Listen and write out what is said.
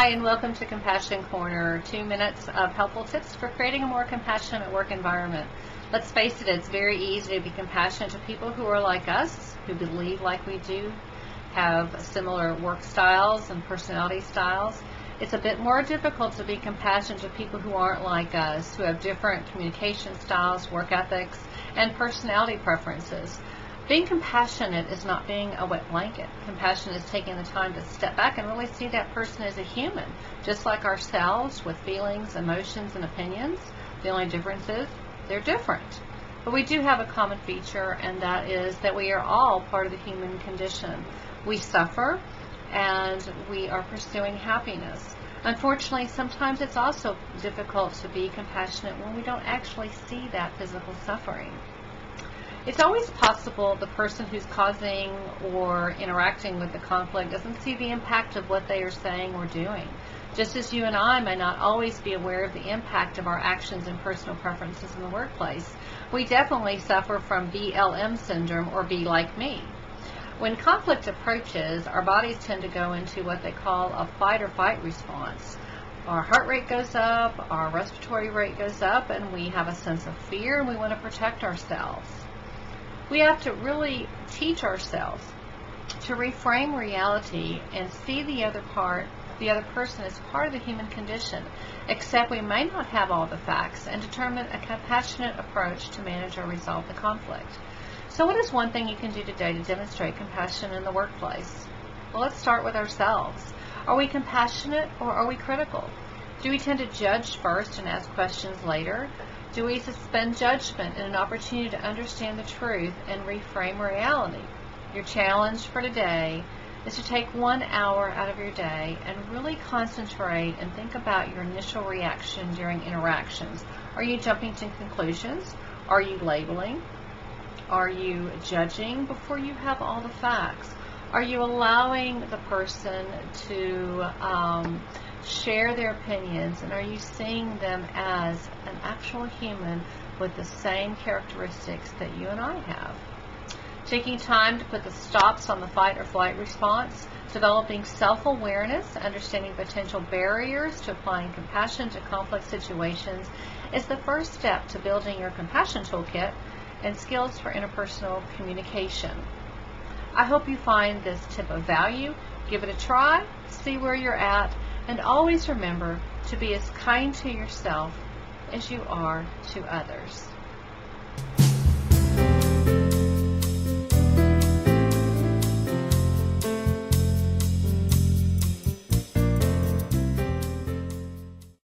Hi, and welcome to Compassion Corner, 2 minutes of helpful tips for creating a more compassionate work environment. Let's face it, it's very easy to be compassionate to people who are like us, who believe like we do, have similar work styles and personality styles. It's a bit more difficult to be compassionate to people who aren't like us, who have different communication styles, work ethics, and personality preferences. Being compassionate is not being a wet blanket. Compassion is taking the time to step back and really see that person as a human, just like ourselves, with feelings, emotions, and opinions. The only difference is they're different. But we do have a common feature, and that is that we are all part of the human condition. We suffer, and we are pursuing happiness. Unfortunately, sometimes it's also difficult to be compassionate when we don't actually see that physical suffering. It's always possible the person who's causing or interacting with the conflict doesn't see the impact of what they are saying or doing. Just as you and I may not always be aware of the impact of our actions and personal preferences in the workplace, we definitely suffer from BLM Syndrome, or be like me. When conflict approaches, our bodies tend to go into what they call a fight or flight response. Our heart rate goes up, our respiratory rate goes up, and we have a sense of fear, and we want to protect ourselves. We have to really teach ourselves to reframe reality and see the other person as part of the human condition, except we may not have all the facts, and determine a compassionate approach to manage or resolve the conflict. So what is one thing you can do today to demonstrate compassion in the workplace? Well, let's start with ourselves. Are we compassionate, or are we critical? Do we tend to judge first and ask questions later? Do we suspend judgment in an opportunity to understand the truth and reframe reality? Your challenge for today is to take 1 hour out of your day and really concentrate and think about your initial reaction during interactions. Are you jumping to conclusions? Are you labeling? Are you judging before you have all the facts? Are you allowing the person to share their opinions, and are you seeing them as an actual human with the same characteristics that you and I have? Taking time to put the stops on the fight or flight response, developing self-awareness, understanding potential barriers to applying compassion to conflict situations is the first step to building your compassion toolkit and skills for interpersonal communication. I hope you find this tip of value. Give it a try, see where you're at, and always remember to be as kind to yourself as you are to others.